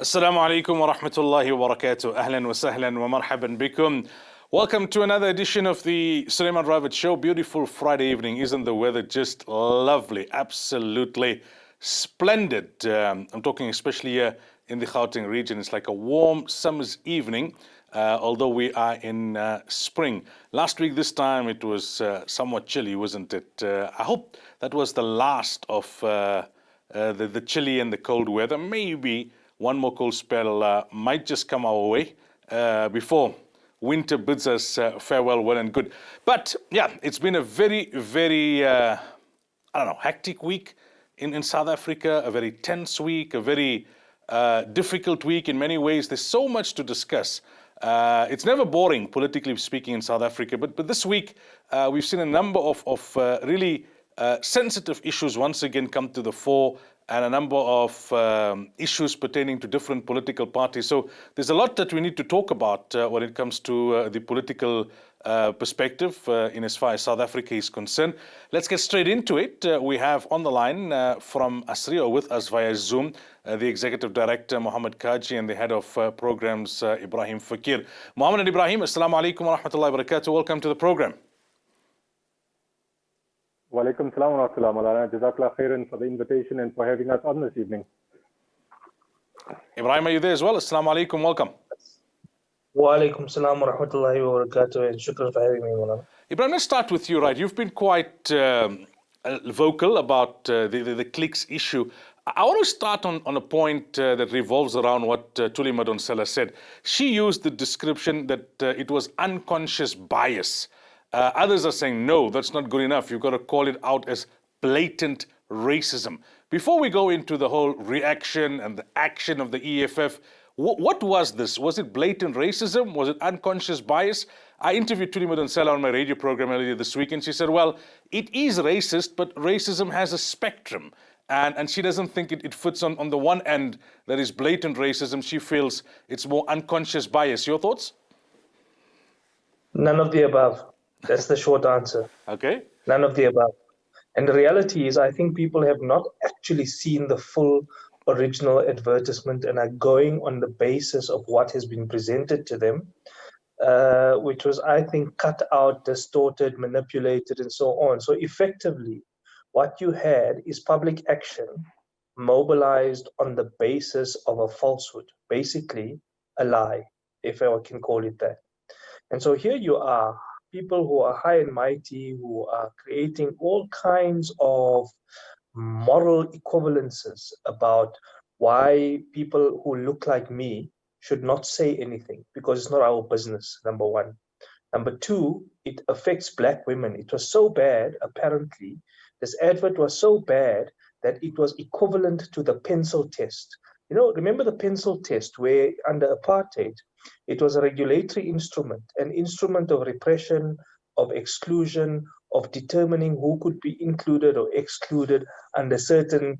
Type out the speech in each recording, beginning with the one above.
Assalamu alaikum wa rahmatullahi wa barakatuh. Ahlan wa sahlan wa marhaban bikum. Welcome to another edition of the Sulaimaan Ravat Show. Beautiful Friday evening. Isn't the weather just lovely? Absolutely splendid. I'm talking especially here in the Gauteng region. It's like a warm summer's evening, although we are in spring. Last week this time it was somewhat chilly, wasn't it? I hope that was the last of the chilly and the cold weather. Maybe one more cold spell might just come our way before winter bids us farewell, well and good. But yeah, it's been a very, hectic week in South Africa, a very tense week, a very difficult week in many ways. There's so much to discuss. It's never boring, politically speaking, in South Africa. But this week, we've seen a number of really sensitive issues once again come to the fore, and a number of issues pertaining to different political parties. So there's a lot that we need to talk about when it comes to the political perspective in as far as South Africa is concerned. Let's get straight into it. We have on the line from Asrio with us via Zoom, the Executive Director, Mohammed Kaji, and the Head of Programs, Ibrahim Fakir. Mohammed and Ibrahim, Assalamu alaikum wa rahmatullahi wa barakatuh. Welcome to the program. Wa alaikum salam wa rahmatullah, Moulana. Jazakallah khairan for the invitation and for having us on this evening. Ibrahim, are you there as well? Assalamu alaikum, welcome. Wa alaikum salam wa rahmatullahi wa barakatuh, and shukran for having me, Moulana. Ibrahim, let's start with you, right? You've been quite vocal about the clicks issue. I want to start on a point that revolves around what Thuli Madonsela said. She used the description that it was unconscious bias. Others are saying, no, that's not good enough. You've got to call it out as blatant racism. Before we go into the whole reaction and the action of the EFF, what was this? Was it blatant racism? Was it unconscious bias? I interviewed Thuli Madonsela on my radio program earlier this week, and she said, well, it is racist, but racism has a spectrum. And she doesn't think it fits on the one end that is blatant racism. She feels it's more unconscious bias. Your thoughts? None of the above. That's the short answer. Okay. None of the above. And the reality is, I think people have not actually seen the full original advertisement and are going on the basis of what has been presented to them, which was, I think, cut out, distorted, manipulated, and so on. So effectively, what you had is public action mobilized on the basis of a falsehood, basically a lie, if I can call it that. And so here you are, people who are high and mighty, who are creating all kinds of moral equivalences about why people who look like me should not say anything, because it's not our business, number one. Number two, it affects black women. It was so bad, apparently, this advert was so bad that it was equivalent to the pencil test. You know, remember the pencil test where under apartheid, it was a regulatory instrument, an instrument of repression, of exclusion, of determining who could be included or excluded under certain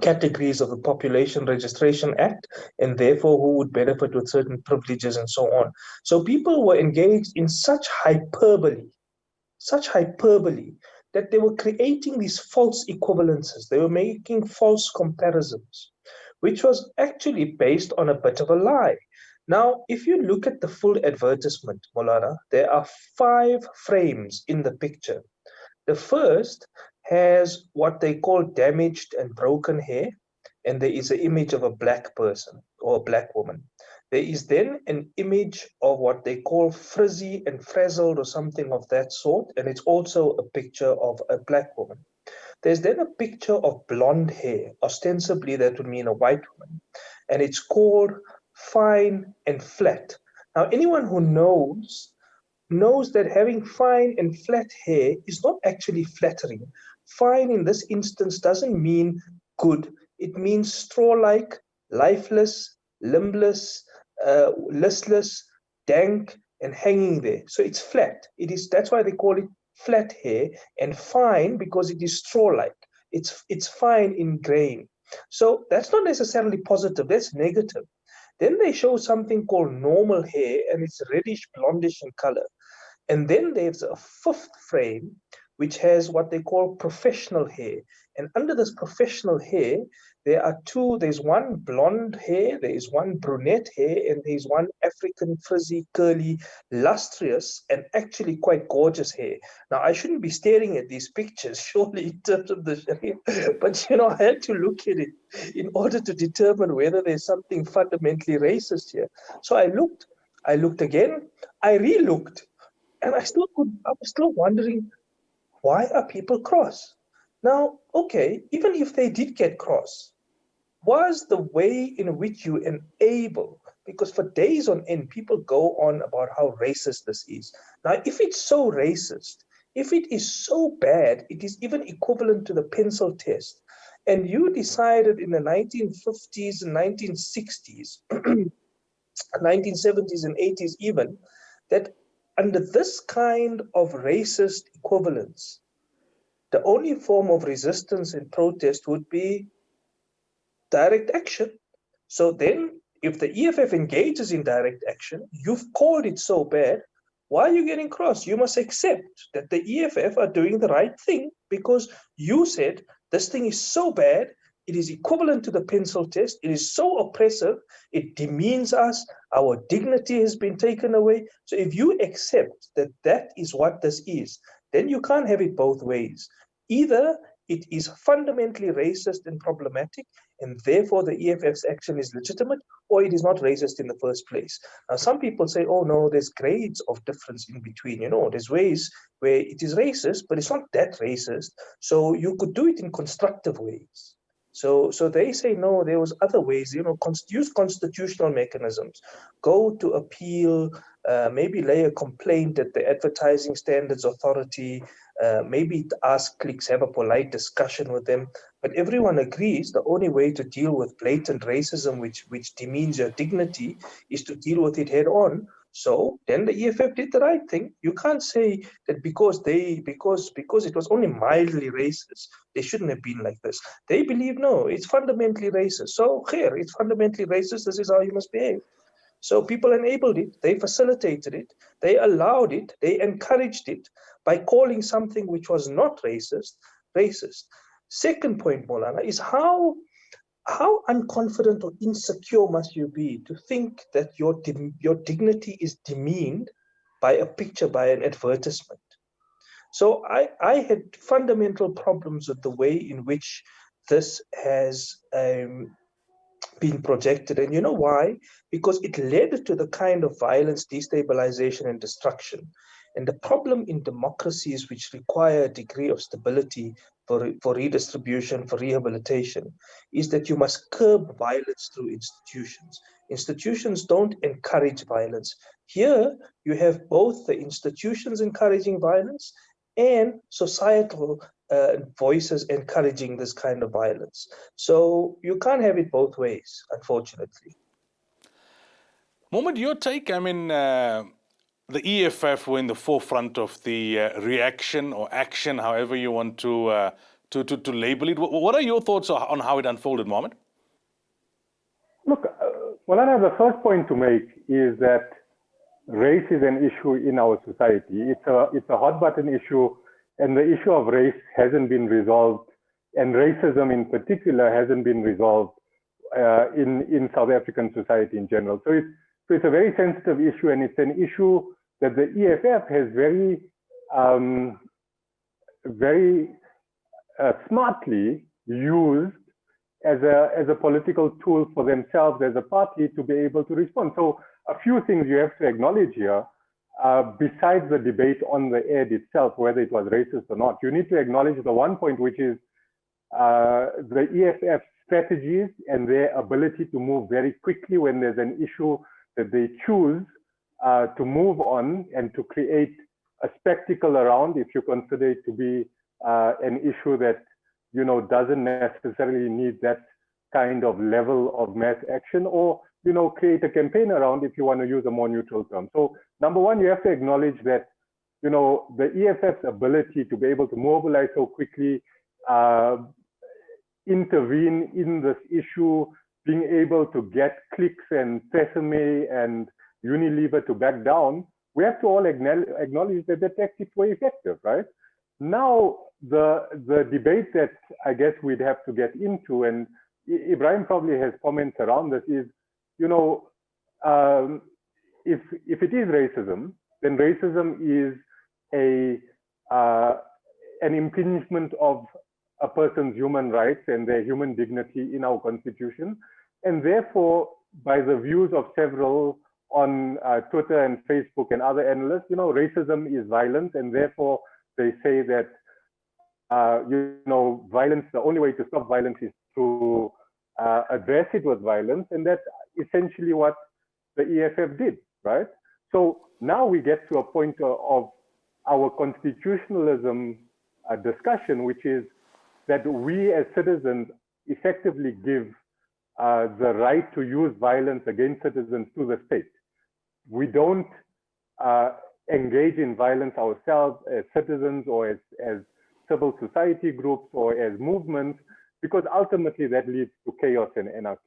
categories of the Population Registration Act, and therefore who would benefit with certain privileges and so on. So people were engaged in such hyperbole that they were creating these false equivalences. They were making false comparisons, which was actually based on a bit of a lie. Now, if you look at the full advertisement, Moulana, there are 5 frames in the picture. The first has what they call damaged and broken hair, and there is an image of a black person or a black woman. There is then an image of what they call frizzy and frazzled or something of that sort, and it's also a picture of a black woman. There's then a picture of blonde hair, ostensibly that would mean a white woman, and it's called fine and flat. Now, anyone who knows that having fine and flat hair is not actually flattering. Fine in this instance doesn't mean good. It means straw-like, lifeless, limbless, listless, dank, and hanging there. So it's flat. That's why they call it flat hair, and fine because it is straw-like. It's fine in grain. So that's not necessarily positive, that's negative. Then they show something called normal hair, and it's reddish blondish in color. And then there's a 5th frame, which has what they call professional hair. And under this professional hair, there's one blonde hair, there is one brunette hair, and there's one African frizzy, curly, lustrous, and actually quite gorgeous hair. Now, I shouldn't be staring at these pictures, surely, in terms of the Sharia, but I had to look at it in order to determine whether there's something fundamentally racist here. So I looked again, I re-looked, and I was still wondering, why are people cross? Now, okay, even if they did get cross, was the way in which you enable, because for days on end, people go on about how racist this is. Now, if it's so racist, if it is so bad, it is even equivalent to the pencil test. And you decided in the 1950s and 1960s, 1970s and 80s even, that under this kind of racist equivalence, the only form of resistance and protest would be direct action. So then, if the EFF engages in direct action, you've called it so bad, why are you getting cross? You must accept that the EFF are doing the right thing because you said this thing is so bad, it is equivalent to the pencil test, it is so oppressive, it demeans us, our dignity has been taken away. So if you accept that that is what this is, then you can't have it both ways. Either it is fundamentally racist and problematic, and therefore the EFF's action is legitimate, or it is not racist in the first place. Now, some people say, oh no, there's grades of difference in between. There's ways where it is racist, but it's not that racist. So you could do it in constructive ways. So they say, no, there was other ways, use constitutional mechanisms, go to appeal, maybe lay a complaint at the Advertising Standards Authority, maybe ask clicks, have a polite discussion with them. But everyone agrees the only way to deal with blatant racism, which demeans your dignity, is to deal with it head on. So then the EFF did the right thing. You can't say that because it was only mildly racist, they shouldn't have been like this. They believe, no, it's fundamentally racist. So here, it's fundamentally racist. This is how you must behave. So people enabled it, they facilitated it, they allowed it, they encouraged it by calling something which was not racist, racist. Second point, Moulana, is how unconfident or insecure must you be to think that your dignity is demeaned by a picture, by an advertisement? So I had fundamental problems with the way in which this has been projected. And you know why? Because it led to the kind of violence, destabilization, and destruction. And the problem in democracies which require a degree of stability for redistribution, for rehabilitation, is that you must curb violence through institutions. Institutions don't encourage violence. Here, you have both the institutions encouraging violence and societal voices encouraging this kind of violence. So you can't have it both ways, unfortunately. Mohammed, your take? I mean, the EFF were in the forefront of the reaction or action, however you want to label it. What are your thoughts on how it unfolded, Mohammed? Look, Moulana, the first point to make is that race is an issue in our society. It's a hot button issue, and the issue of race hasn't been resolved, and racism in particular hasn't been resolved in South African society in general. So it's a very sensitive issue, and it's an issue that the EFF has very smartly used as a political tool for themselves as a party to be able to respond. So a few things you have to acknowledge here, besides the debate on the ad itself, whether it was racist or not. You need to acknowledge the one point, which is the EFF strategies and their ability to move very quickly when there's an issue that they choose to move on and to create a spectacle around, if you consider it to be an issue that doesn't necessarily need that kind of level of mass action, or create a campaign around, if you want to use a more neutral term. So number one, you have to acknowledge that the EFF's ability to be able to mobilize so quickly, intervene in this issue, being able to get clicks and Sesame and Unilever to back down, we have to all acknowledge that the tactics were effective, right? Now, the debate that I guess we'd have to get into, and Ibrahim probably has comments around this, is, you know, if it is racism, then racism is an impingement of a person's human rights and their human dignity in our constitution. And therefore, by the views of several on Twitter and Facebook and other analysts, you know, racism is violence, and therefore they say that, you know, violence, the only way to stop violence is to address it with violence, and that's essentially what the EFF did, right? So now we get to a point of our constitutionalism discussion, which is that we as citizens effectively give the right to use violence against citizens to the state. We don't engage in violence ourselves as citizens or as civil society groups or as movements, because ultimately that leads to chaos and anarchy.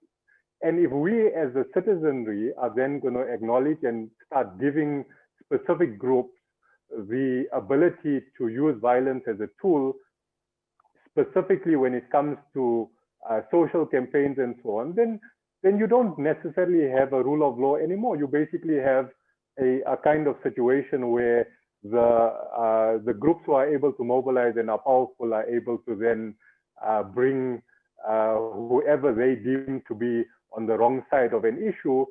And if we as a citizenry are then going to acknowledge and start giving specific groups the ability to use violence as a tool, specifically when it comes to social campaigns and so on, then you don't necessarily have a rule of law anymore. You basically have a kind of situation where the groups who are able to mobilize and are powerful are able to then bring whoever they deem to be on the wrong side of an issue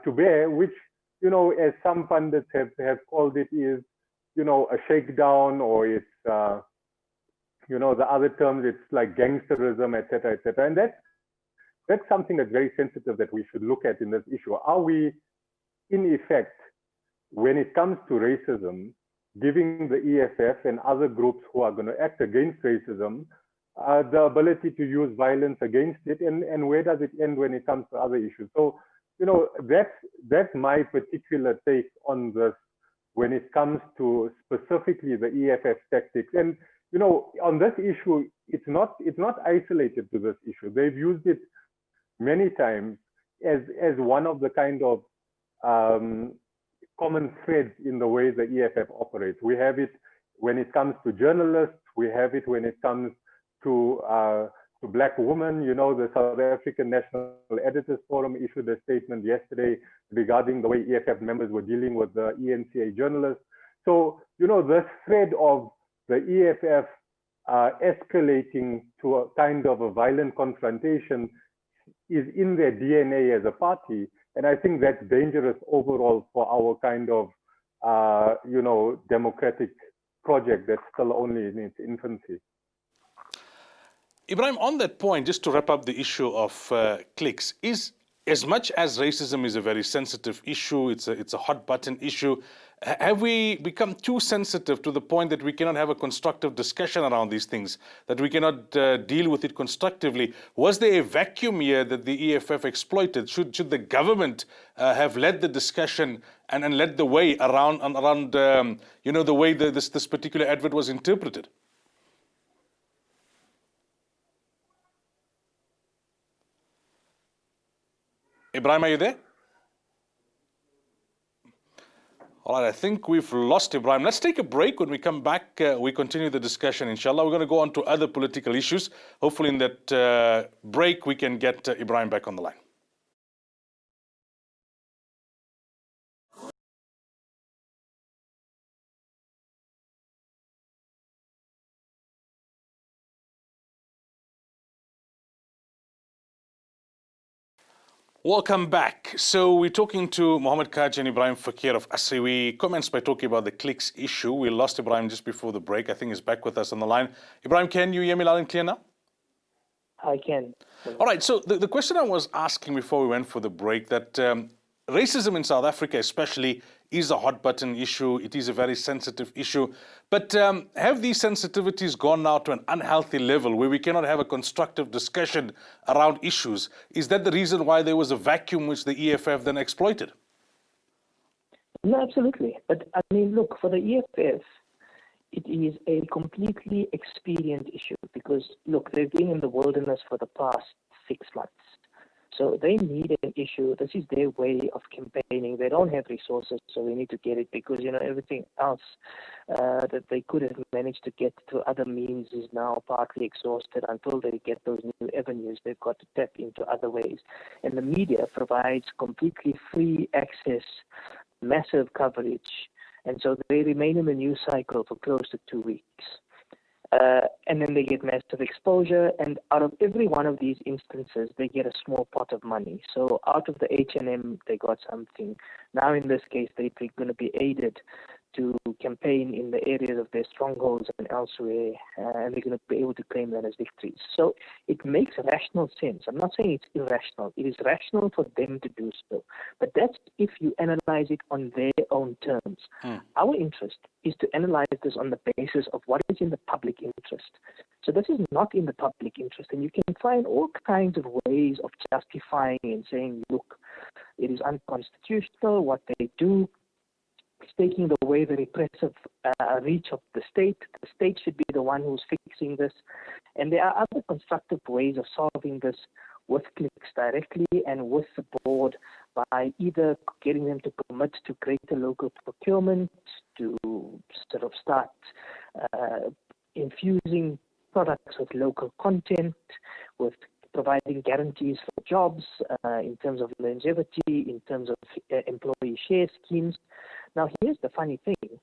to bear, which, you know, as some pundits have called it, is, you know, a shakedown, or it's, you know, the other terms, it's like gangsterism, et cetera, and that's something that's very sensitive that we should look at in this issue. Are we, in effect, when it comes to racism, giving the EFF and other groups who are going to act against racism the ability to use violence against it, and where does it end when it comes to other issues? So, you know, that's my particular take on this when it comes to specifically the EFF tactics. And, you know, on this issue, it's not isolated to this issue. They've used it many times as one of the kind of common threads in the way the EFF operates. We have it when it comes to journalists. We have it when it comes to black women. You know, the South African National Editors Forum issued a statement yesterday regarding the way EFF members were dealing with the ENCA journalists. So, you know, this thread of the EFF escalating to a kind of a violent confrontation is in their DNA as a party. And I think that's dangerous overall for our kind of, you know, democratic project that's still only in its infancy. Ibrahim, on that point, just to wrap up the issue of cliques, is as much as racism is a very sensitive issue, it's a hot button issue, have we become too sensitive to the point that we cannot have a constructive discussion around these things, that we cannot deal with it constructively? Was there a vacuum here that the EFF exploited? Should the government have led the discussion and led the way around you know, the way this particular advert was interpreted? Ibrahim, are you there? All right, I think we've lost Ibrahim. Let's take a break. When we come back, we continue the discussion, inshallah. We're going to go on to other political issues. Hopefully in that break, we can get Ibrahim back on the line. Welcome back. So we're talking to Mohammed Kaj and Ibrahim Fakir of ASRI. We commenced by talking about the cliques issue. We lost Ibrahim just before the break. I think he's back with us on the line. Ibrahim, can you hear me loud and clear now? I can. All right. So the question I was asking before we went for the break, that racism in South Africa especially is a hot button issue. It is a very sensitive issue. But have these sensitivities gone now to an unhealthy level where we cannot have a constructive discussion around issues? Is that the reason why there was a vacuum which the EFF then exploited? No, absolutely. But I mean, look, for the EFF, it is a completely expedient issue because, look, they've been in the wilderness for the past 6 months. So they need an issue. This is their way of campaigning. They don't have resources, so they need to get it because, everything else that they could have managed to get through other means is now partly exhausted. Until they get those new avenues, they've got to tap into other ways. And the media provides completely free access, massive coverage, and so they remain in the news cycle for close to 2 weeks. And then they get massive exposure, and out of every one of these instances, they get a small pot of money. So out of the H&M, they got something. Now in this case, they're going to be aided to campaign in the areas of their strongholds and elsewhere, and they're going to be able to claim that as victories. So it makes rational sense. I'm not saying it's irrational. It is rational for them to do so. But that's if you analyze it on their own terms. Our interest is to analyze this on the basis of what is in the public interest. So this is not in the public interest, and you can find all kinds of ways of justifying and saying, look, it is unconstitutional what they do. It's taking away the repressive reach of the state. The state should be the one who's fixing this. And there are other constructive ways of solving this with clicks directly and with the board by either getting them to commit to greater local procurement, to sort of start infusing products with local content, with providing guarantees for jobs in terms of longevity, in terms of employee share schemes. Now, here's the funny thing.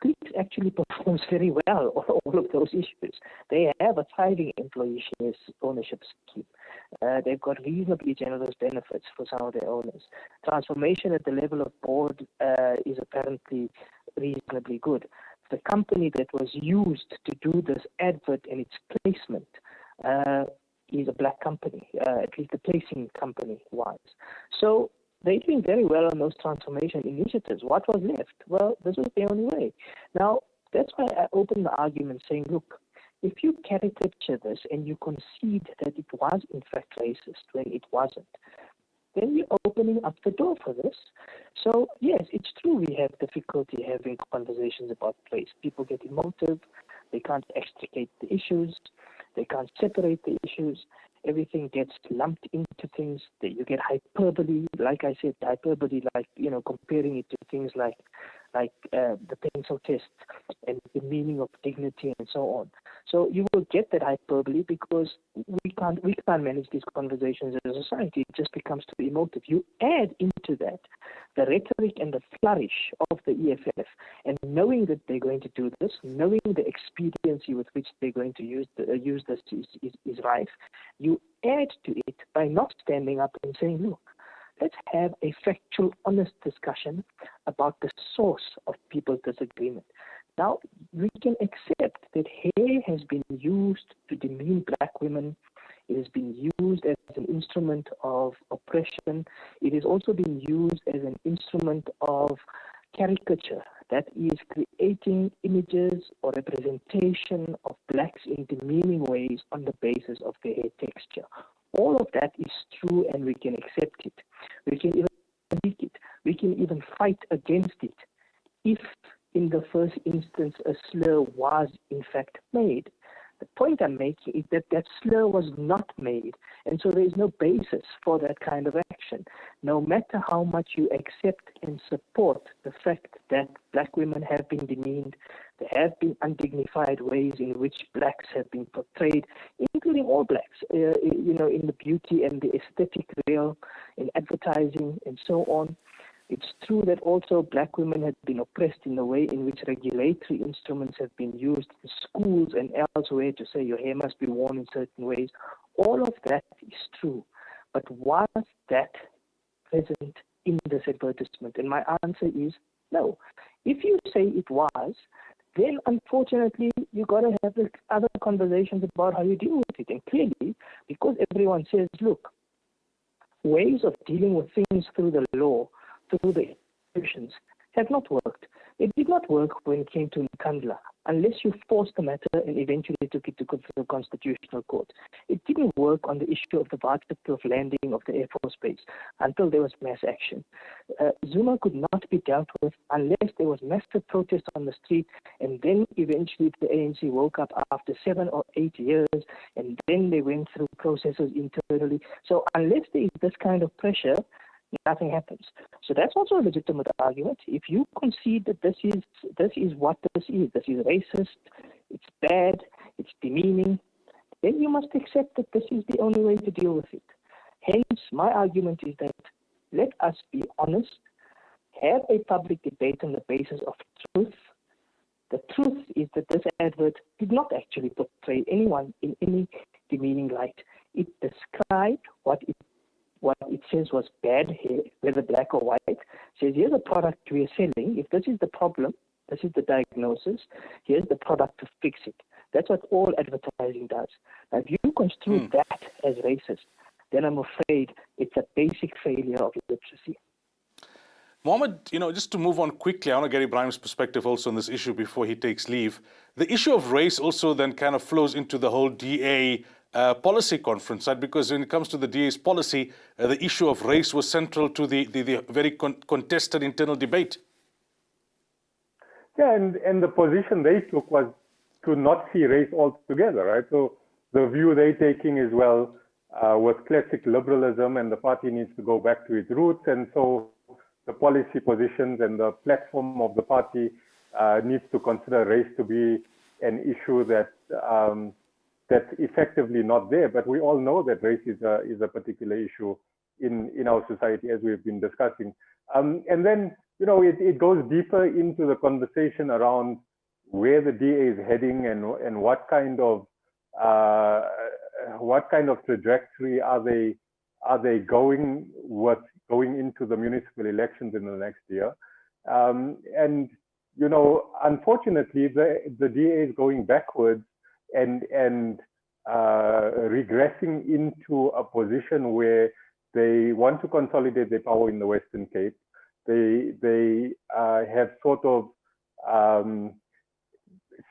Clicks actually performs very well on all of those issues. They have a thriving employee shares ownership scheme. They've got reasonably generous benefits for some of their owners. Transformation at the level of board is apparently reasonably good. The company that was used to do this advert and its placement is a black company, at least the placing company was. So they're doing very well on those transformation initiatives. What was left? Well, this was the only way. Now, that's why I opened the argument saying, look, if you caricature this and you concede that it was in fact racist when it wasn't, then you're opening up the door for this. So, yes, it's true we have difficulty having conversations about race. People get emotive. They can't extricate the issues. They can't separate the issues. Everything gets lumped into things. You get hyperbole. Like I said, hyperbole, like, comparing it to things like the pencil test and the meaning of dignity and so on. So you will get that hyperbole because we can't manage these conversations as a society. It just becomes too emotive. You add into that the rhetoric and the flourish of the EFF, and knowing that they're going to do this, knowing the expediency with which they're going to use this is rife. You add to it by not standing up and saying, look, let's have a factual, honest discussion about the source of people's disagreement. Now, we can accept that hair has been used to demean black women. It has been used as an instrument of oppression. It has also been used as an instrument of caricature, that is creating images or representation of blacks in demeaning ways on the basis of their hair texture. All of that is true, and we can accept it. We can even critique it. We can even fight against it if in the first instance a slur was in fact made. The point I'm making is that that slur was not made, and so there is no basis for that kind of action. No matter how much you accept and support the fact that black women have been demeaned, there have been undignified ways in which blacks have been portrayed, including all blacks, in the beauty and the aesthetic realm, in advertising and so on. It's true that also black women have been oppressed in the way in which regulatory instruments have been used in schools and elsewhere to say your hair must be worn in certain ways. All of that is true. But was that present in this advertisement? And my answer is no. If you say it was, then unfortunately you got to have the other conversations about how you deal with it. And clearly, because everyone says, look, ways of dealing with things through the law, through the institutions, have not worked. It did not work when came to Nkandla, unless you forced the matter and eventually took it to the Constitutional Court. It didn't work on the issue of the vertical of landing of the Air Force Base until there was mass action. Zuma could not be dealt with unless there was massive protest on the street, and then eventually the ANC woke up after 7 or 8 years, and then they went through processes internally. So unless there is this kind of pressure, nothing happens. So that's also a legitimate argument. If you concede that this is what this is racist, it's bad, it's demeaning, then you must accept that this is the only way to deal with it. Hence, my argument is that let us be honest, have a public debate on the basis of truth. The truth is that this advert did not actually portray anyone in any demeaning light. It described what it says was bad hair, whether black or white. It says, here's a product we are selling. If this is the problem, this is the diagnosis, here's the product to fix it. That's what all advertising does. Now, if you construe that as racist, then I'm afraid it's a basic failure of literacy. Mohammed, just to move on quickly, I want to get Ibrahim's perspective also on this issue before he takes leave. The issue of race also then kind of flows into the whole DA policy conference, right? Because when it comes to the DA's policy, the issue of race was central to the very contested internal debate. Yeah, and the position they took was to not see race altogether, right? So the view they're taking is, well, with classic liberalism, and the party needs to go back to its roots, and so the policy positions and the platform of the party needs to consider race to be an issue that's effectively not there. But we all know that race is a particular issue in our society, as we've been discussing. And then, it goes deeper into the conversation around where the DA is heading and what kind of trajectory are they going into the municipal elections in the next year. And unfortunately, the DA is going backwards and regressing into a position where they want to consolidate their power in the Western Cape. They have sort of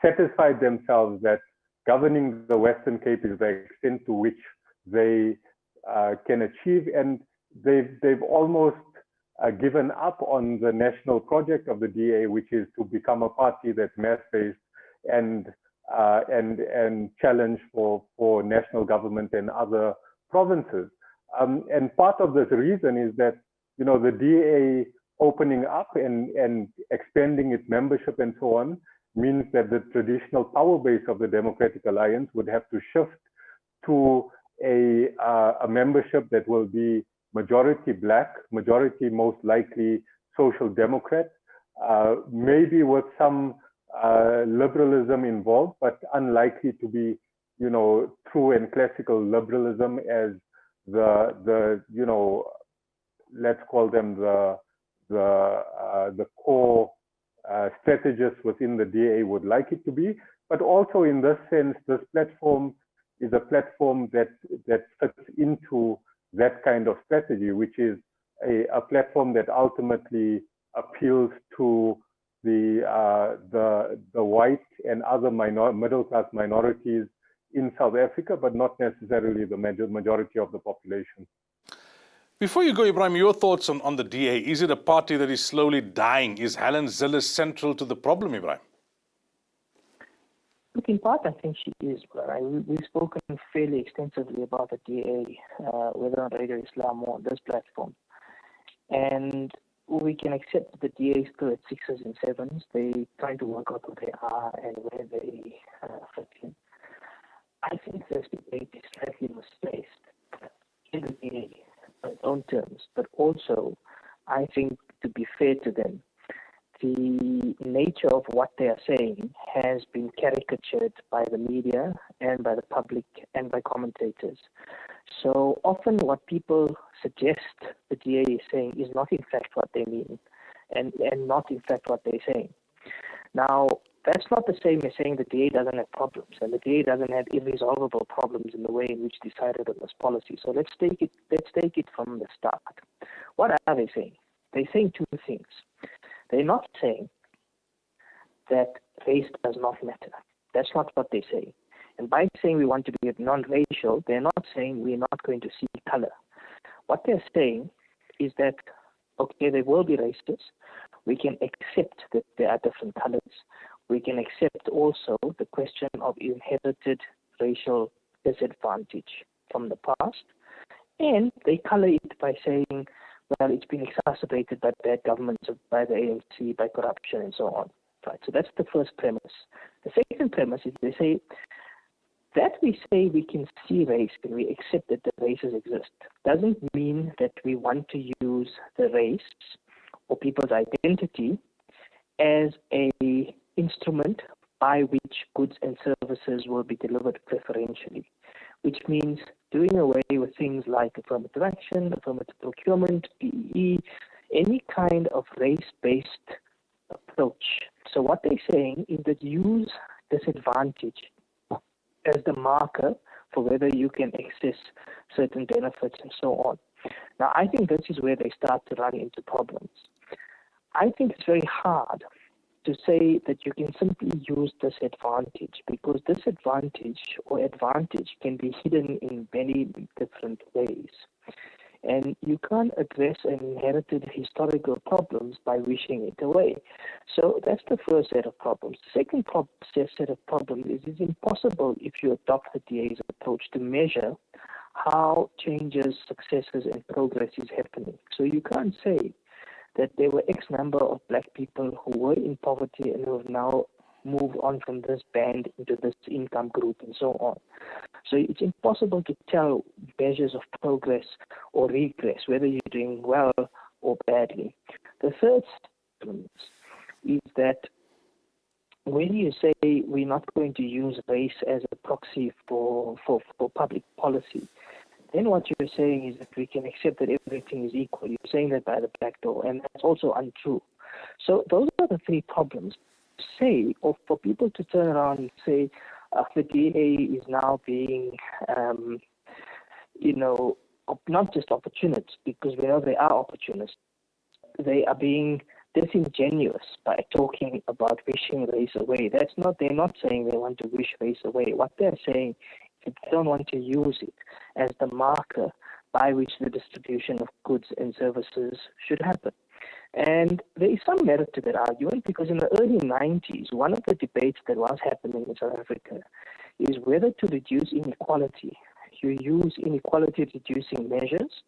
satisfied themselves that governing the Western Cape is the extent to which they can achieve, and they've almost given up on the national project of the DA, which is to become a party that's mass-based and challenge for national government and other provinces. And part of this reason is that the DA opening up and expanding its membership and so on means that the traditional power base of the Democratic Alliance would have to shift to a membership that will be majority black, majority most likely social democrat, maybe with some liberalism involved, but unlikely to be, true and classical liberalism as the let's call them the core strategists within the DA would like it to be. But also in this sense, this platform is a platform that fits into that kind of strategy, which is a platform that ultimately appeals to the white and other middle class minorities in South Africa, but not necessarily the majority of the population. Before you go, Ibrahim, your thoughts on the DA. Is it a party that is slowly dying? Is Helen Zille central to the problem, Ibrahim? Look, in part, I think she is. We've spoken fairly extensively about the DA, whether on Radio Islam or on this platform. And we can accept that the DA is still at 6s and 7s. They're trying to work out who they are and where they fit in. I think this debate is slightly misplaced in the DA, on its own terms, but also, I think, to be fair to them, the nature of what they are saying has been caricatured by the media and by the public and by commentators. So often what people suggest the DA is saying is not in fact what they mean and not in fact what they're saying. Now, that's not the same as saying the DA doesn't have problems, and the DA doesn't have irresolvable problems in the way in which decided on this policy. So let's take it from the start. What are they saying? They're saying two things. They're not saying that race does not matter. That's not what they say. And by saying we want to be non-racial, they're not saying we're not going to see color. What they're saying is that, okay, there will be races. We can accept that there are different colors. We can accept also the question of inherited racial disadvantage from the past. And they color it by saying, well, it's been exacerbated by bad governments, by the ANC, by corruption, and so on. Right. So that's the first premise. The second premise is they say that we say we can see race and we accept that the races exist doesn't mean that we want to use the race or people's identity as a instrument by which goods and services will be delivered preferentially, which means doing away with things like affirmative action, affirmative procurement, PEE, any kind of race-based approach. So what they're saying is that use disadvantage as the marker for whether you can access certain benefits and so on. Now, I think this is where they start to run into problems. I think it's very hard to say that you can simply use disadvantage, because disadvantage or advantage can be hidden in many different ways. And you can't address an inherited historical problems by wishing it away. So that's the first set of problems. The second set of problems is it's impossible, if you adopt the DA's approach, to measure how changes, successes, and progress is happening. So you can't say that there were X number of black people who were in poverty and who have now moved on from this band into this income group and so on. So it's impossible to tell measures of progress or regress, whether you're doing well or badly. The third problem is that when you say we're not going to use race as a proxy for public policy, then what you're saying is that we can accept that everything is equal. You're saying that by the back door, and that's also untrue. So those are the three problems. Say, or for people to turn around and say, the DA is now being, not just opportunists, because we know they are opportunists. They are being disingenuous by talking about wishing race away. They're not saying they want to wish race away. What they're saying is they don't want to use it as the marker by which the distribution of goods and services should happen. And there is some merit to that argument, because in the early 90s, one of the debates that was happening in South Africa is whether to reduce inequality. You use inequality-reducing measures,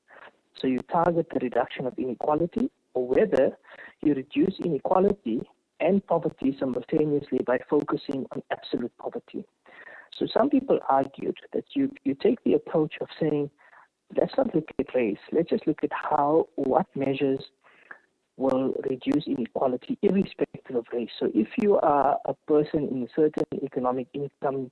so you target the reduction of inequality, or whether you reduce inequality and poverty simultaneously by focusing on absolute poverty. So some people argued that you take the approach of saying, let's not look at race, let's just look at what measures will reduce inequality irrespective of race. So if you are a person in a certain economic income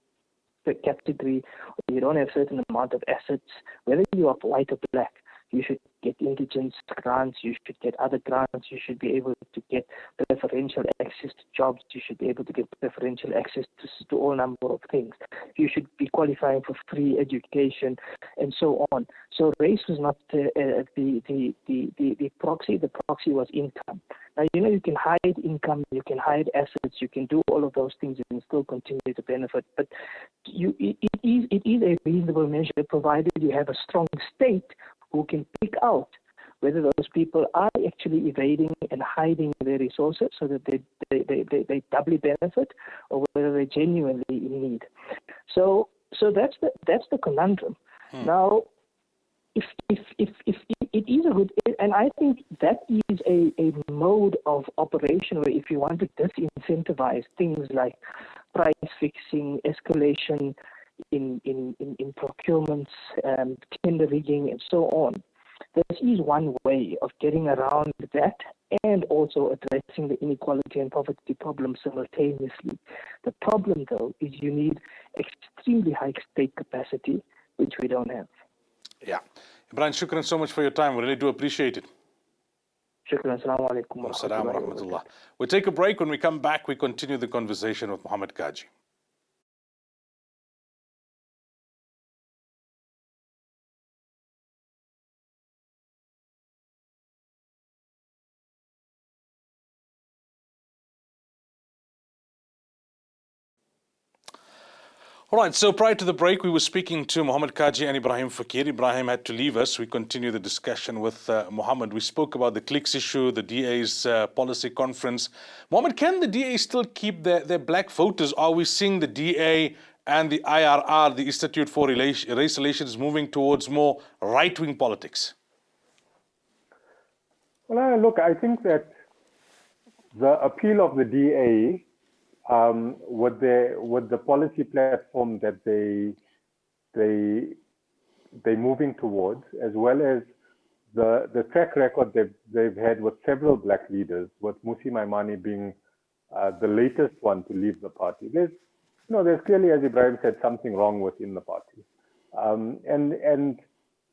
category, or you don't have a certain amount of assets, whether you are white or black, you should get indigence grants, you should get other grants, you should be able to get preferential access to jobs, you should be able to get preferential access to all number of things. You should be qualifying for free education and so on. So race was not the proxy. The proxy was income. Now, you can hide income, you can hide assets, you can do all of those things and still continue to benefit. But it is a reasonable measure, provided you have a strong state who can pick out whether those people are actually evading and hiding their resources so that they doubly benefit, or whether they're genuinely in need. So that's the conundrum. Now, if it is a good, and I think that is a mode of operation where if you want to disincentivize things like price fixing, escalation in procurements, tender rigging, and so on. This is one way of getting around that and also addressing the inequality and poverty problem simultaneously. The problem, though, is you need extremely high state capacity, which we don't have. Yeah. Ibrahim, shukran so much for your time. We really do appreciate it. Shukran. Assalamu alaikum. Assalamu rahmatullah. We'll take a break. When we come back, we continue the conversation with Mohammed Kaji. All right, so prior to the break, we were speaking to Mohammed Kaji and Ibrahim Fakir. Ibrahim had to leave us. We continue the discussion with Mohammed. We spoke about the clicks issue, the DA's policy conference. Mohammed, can the DA still keep their black voters? Are we seeing the DA and the IRR, the Institute for Race Relations, moving towards more right-wing politics? Well, look, I think that the appeal of the DA with the policy platform that they're moving towards, as well as the track record they've had with several black leaders, with Musi Maimane being the latest one to leave the party. There's clearly, as Ibrahim said, something wrong within the party, and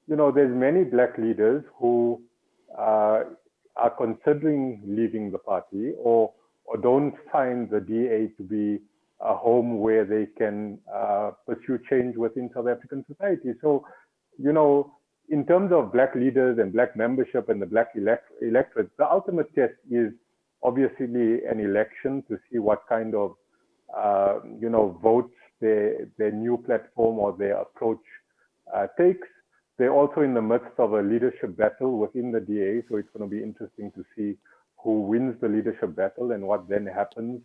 there's many black leaders who are considering leaving the party or don't find the DA to be a home where they can pursue change within South African society. So, in terms of black leaders and black membership and the black electorate, the ultimate test is obviously an election to see what kind of, votes their new platform or their approach takes. They're also in the midst of a leadership battle within the DA, so it's going to be interesting to see who wins the leadership battle and what then happens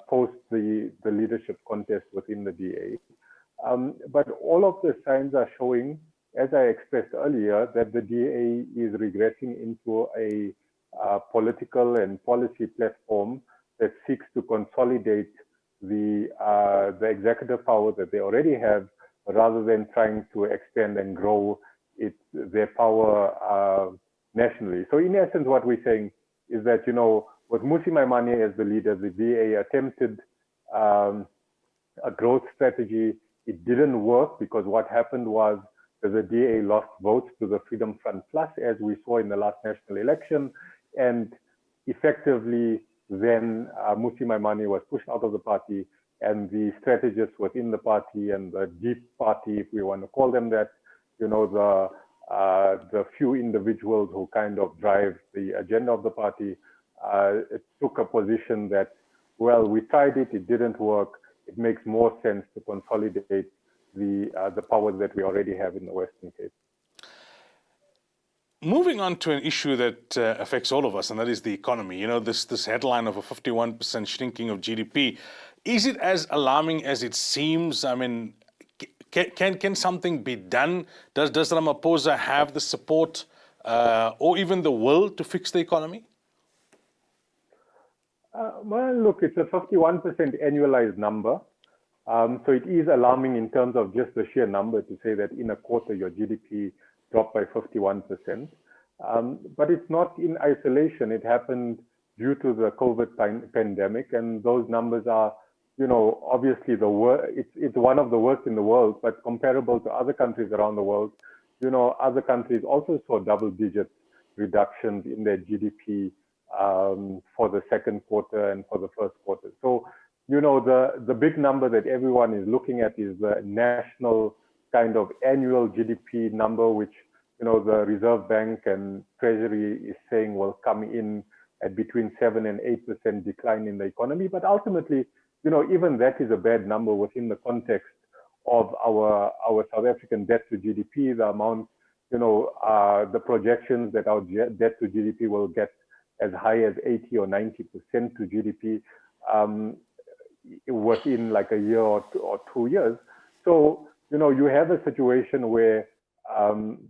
post the leadership contest within the DA. But all of the signs are showing, as I expressed earlier, that the DA is regressing into a political and policy platform that seeks to consolidate the executive power that they already have, rather than trying to extend and grow their power nationally. So in essence, what we're saying is that, with Musi Maimane as the leader, the DA attempted a growth strategy. It didn't work because what happened was that the DA lost votes to the Freedom Front Plus, as we saw in the last national election, and effectively then Musi Maimane was pushed out of the party, and the strategists within the party and the deep party, if we want to call them that, the few individuals who kind of drive the agenda of the party, took a position that, well, we tried it, it didn't work. It makes more sense to consolidate the powers that we already have in the Western Cape. Moving on to an issue that affects all of us, and that is the economy. This headline of a 51% shrinking of GDP. Is it as alarming as it seems? I mean, can something be done? Does Ramaphosa have the support or even the will to fix the economy? Well, look, it's a 51% annualized number. So it is alarming in terms of just the sheer number to say that in a quarter your GDP dropped by 51%. But it's not in isolation. It happened due to the COVID pandemic, and those numbers are, obviously it's one of the worst in the world, but comparable to other countries around the world. Other countries also saw double-digit reductions in their GDP for the second quarter and for the first quarter. So, the big number that everyone is looking at is the national kind of annual GDP number, which, the Reserve Bank and Treasury is saying will come in at between 7 and 8% decline in the economy. But ultimately, even that is a bad number within the context of our South African debt to GDP, the amount, the projections that our debt to GDP will get as high as 80 or 90% to GDP within like a year or 2 years. So, you have a situation where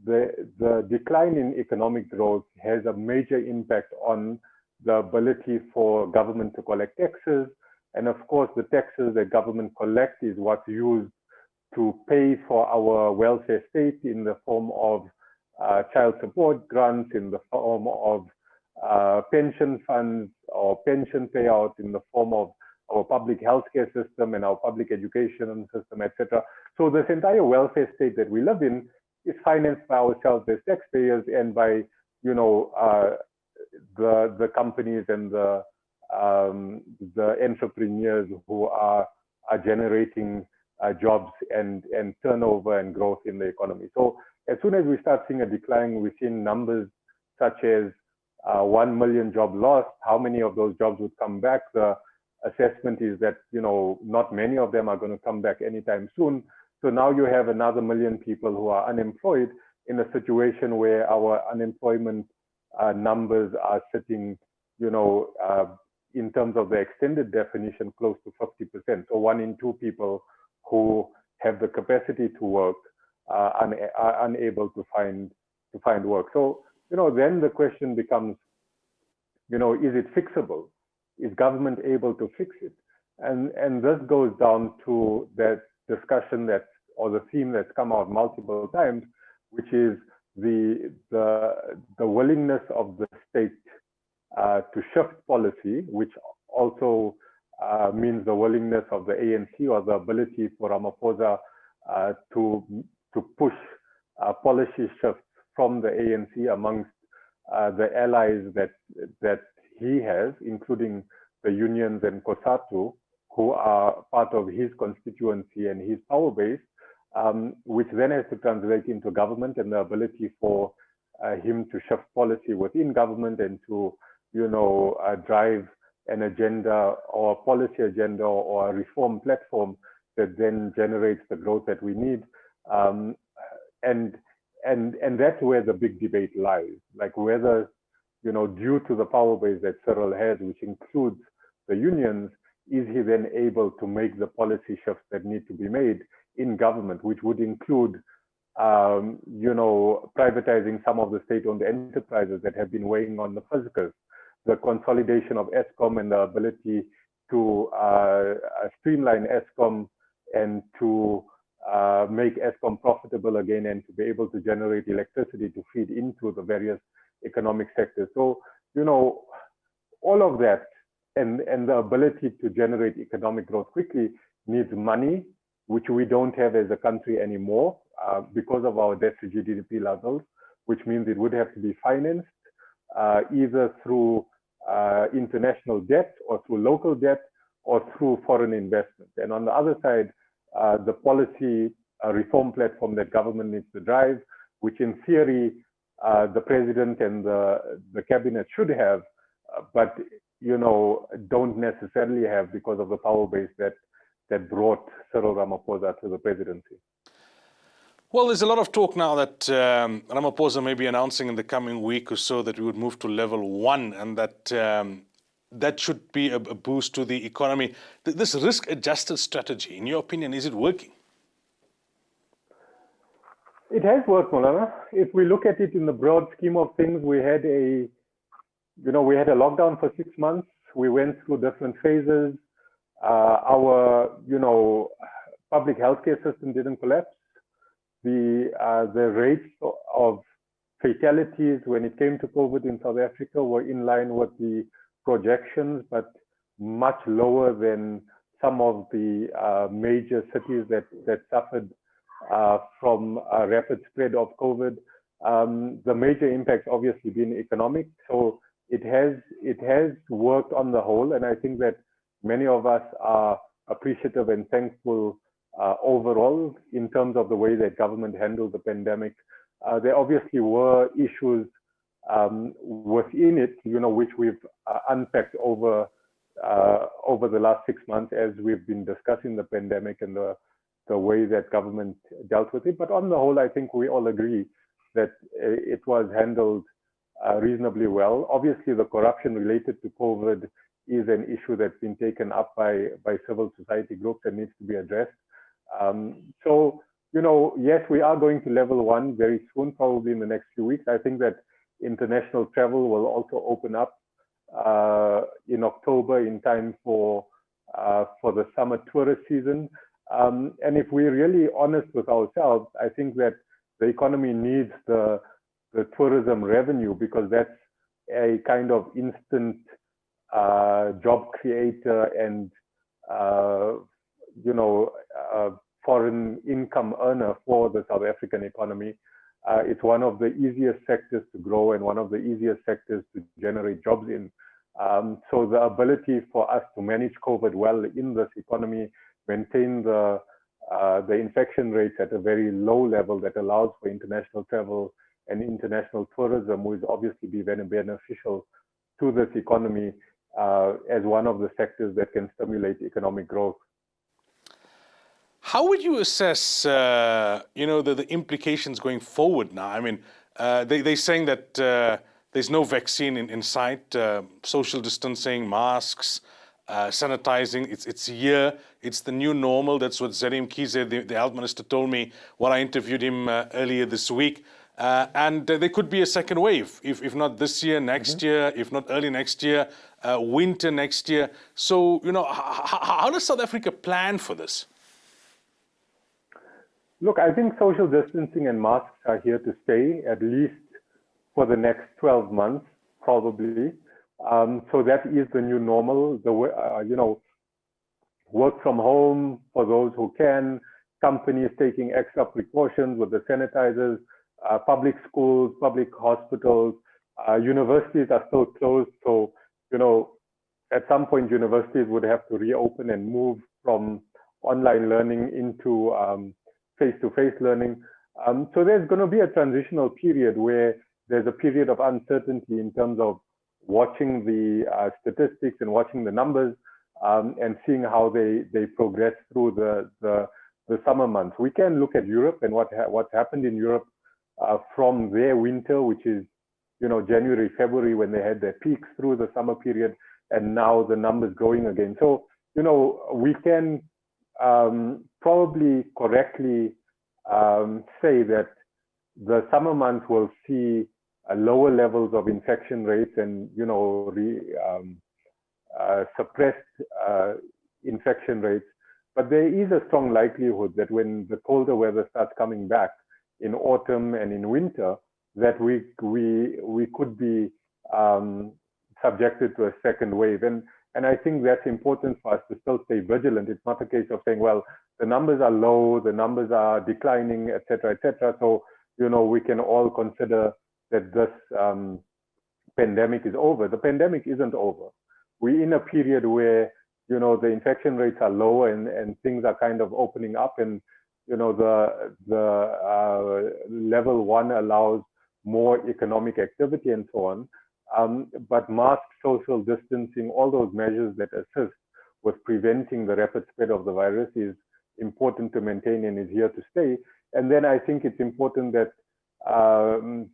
the decline in economic growth has a major impact on the ability for government to collect taxes. And of course, the taxes that government collect is what's used to pay for our welfare state in the form of child support grants, in the form of pension funds or pension payouts, in the form of our public healthcare system and our public education system, etc. So this entire welfare state that we live in is financed by ourselves as taxpayers and by, the companies and the entrepreneurs who are generating jobs and turnover and growth in the economy. So as soon as we start seeing a decline, we've seen numbers such as 1 million job lost. How many of those jobs would come back? The assessment is that, not many of them are going to come back anytime soon. So now you have another 1 million people who are unemployed in a situation where our unemployment numbers are sitting, in terms of the extended definition, close to 50%. So 1 in 2 people who have the capacity to work are unable to find work. So, then the question becomes, is it fixable? Is government able to fix it? And this goes down to that discussion or the theme that's come out multiple times, which is the willingness of the state to shift policy, which also means the willingness of the ANC or the ability for Ramaphosa to push policy shifts from the ANC amongst the allies that he has, including the unions and COSATU, who are part of his constituency and his power base, which then has to translate into government and the ability for him to shift policy within government and to, drive an agenda or a policy agenda or a reform platform that then generates the growth that we need. And that's where the big debate lies, like whether, due to the power base that Cyril has, which includes the unions, is he then able to make the policy shifts that need to be made in government, which would include, privatizing some of the state-owned enterprises that have been weighing on the fiscus, the consolidation of Eskom and the ability to streamline Eskom and to make Eskom profitable again and to be able to generate electricity to feed into the various economic sectors. So, all of that and the ability to generate economic growth quickly needs money, which we don't have as a country anymore because of our debt to GDP levels, which means it would have to be financed either through international debt or through local debt or through foreign investment. And on the other side, the policy reform platform that government needs to drive, which in theory the president and the cabinet should have, but don't necessarily have because of the power base that brought Cyril Ramaphosa to the presidency. Well, there's a lot of talk now that Ramaphosa may be announcing in the coming week or so that we would move to level 1 and that should be a boost to the economy. This risk-adjusted strategy, in your opinion, is it working? It has worked, Moulana. If we look at it in the broad scheme of things, we had a lockdown for 6 months. We went through different phases. Our, public healthcare system didn't collapse. The rates of fatalities when it came to COVID in South Africa were in line with the projections, but much lower than some of the major cities that suffered from a rapid spread of COVID. The major impact obviously been economic. So it has worked on the whole, and I think that many of us are appreciative and thankful overall in terms of the way that government handled the pandemic. There obviously were issues within it, which we've unpacked over the last 6 months as we've been discussing the pandemic and the way that government dealt with it. But on the whole, I think we all agree that it was handled reasonably well. Obviously, the corruption related to COVID is an issue that's been taken up by civil society groups and needs to be addressed. So, yes, we are going to level 1 very soon, probably in the next few weeks. I think that international travel will also open up in October in time for the summer tourist season. And if we're really honest with ourselves, I think that the economy needs the tourism revenue because that's a kind of instant job creator and foreign income earner for the South African economy. It's one of the easiest sectors to grow and one of the easiest sectors to generate jobs in. So the ability for us to manage COVID well in this economy, maintain the infection rates at a very low level that allows for international travel and international tourism will obviously be very beneficial to this economy as one of the sectors that can stimulate economic growth. How would you assess, the implications going forward now? I mean, they're saying that there's no vaccine in sight, social distancing, masks, sanitizing. It's here. It's the new normal. That's what Zarim Kize, the health minister, told me when I interviewed him earlier this week. And there could be a second wave, if not this year, next year, if not early next year, winter next year. So, how does South Africa plan for this? Look, I think social distancing and masks are here to stay, at least for the next 12 months, probably. So that is the new normal. Work from home for those who can, companies taking extra precautions with the sanitizers, public schools, public hospitals, universities are still closed. So, at some point, universities would have to reopen and move from online learning into face-to-face learning. So there's going to be a transitional period where there's a period of uncertainty in terms of watching the statistics and watching the numbers and seeing how they progress through the summer months. We can look at Europe and what's happened in Europe from their winter, which is January, February, when they had their peaks through the summer period, and now the numbers growing again. So we can probably correctly say that the summer months will see lower levels of infection rates and suppressed infection rates. But there is a strong likelihood that when the colder weather starts coming back in autumn and in winter, that we could be subjected to a second wave. And I think that's important for us to still stay vigilant. It's not a case of saying, well, the numbers are low, the numbers are declining, et cetera, et cetera. So, we can all consider that this pandemic is over. The pandemic isn't over. We're in a period where, the infection rates are low and things are kind of opening up, and, the level 1 allows more economic activity and so on. But mask, social distancing, all those measures that assist with preventing the rapid spread of the virus is important to maintain and is here to stay. And then I think it's important that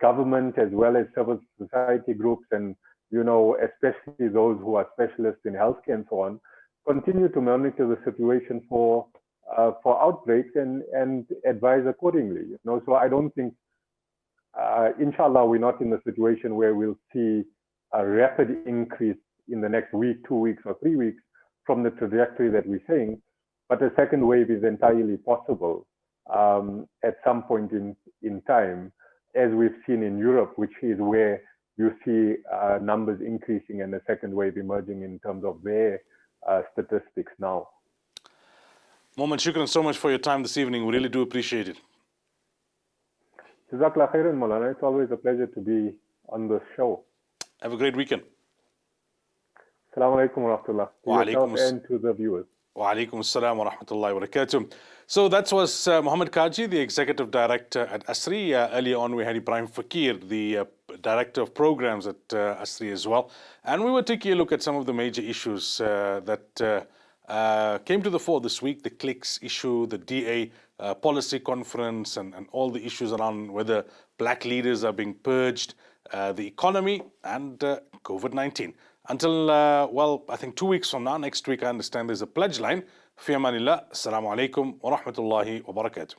government as well as civil society groups and, especially those who are specialists in healthcare and so on, continue to monitor the situation for outbreaks and advise accordingly. So I don't think, inshallah, we're not in a situation where we'll see a rapid increase in the next week, 2 weeks, or 3 weeks from the trajectory that we're seeing. But a second wave is entirely possible at some point in time, as we've seen in Europe, which is where you see numbers increasing and a second wave emerging in terms of their statistics now. Mohamed, shukran so much for your time this evening. We really do appreciate it. Jazakallah khairan, Moulana. It's always a pleasure to be on the show. Have a great weekend. Assalamu alaikum wa rahmatullah. To yourself and to the viewers. Wa alaikum assalam wa rahmatullahi wa barakatuh. So that was Mohammed Kaji, the Executive Director at ASRI. Earlier on, we had Ibrahim Fakir, the Director of Programs at ASRI as well. And we were taking a look at some of the major issues that came to the fore this week: the clicks issue, the DA policy conference, and all the issues around whether black leaders are being purged, the economy, and COVID-19. Until, I think 2 weeks from now, next week, I understand there's a pledge line. Fi amanillah. Assalamu alaikum wa rahmatullahi wa barakatuh.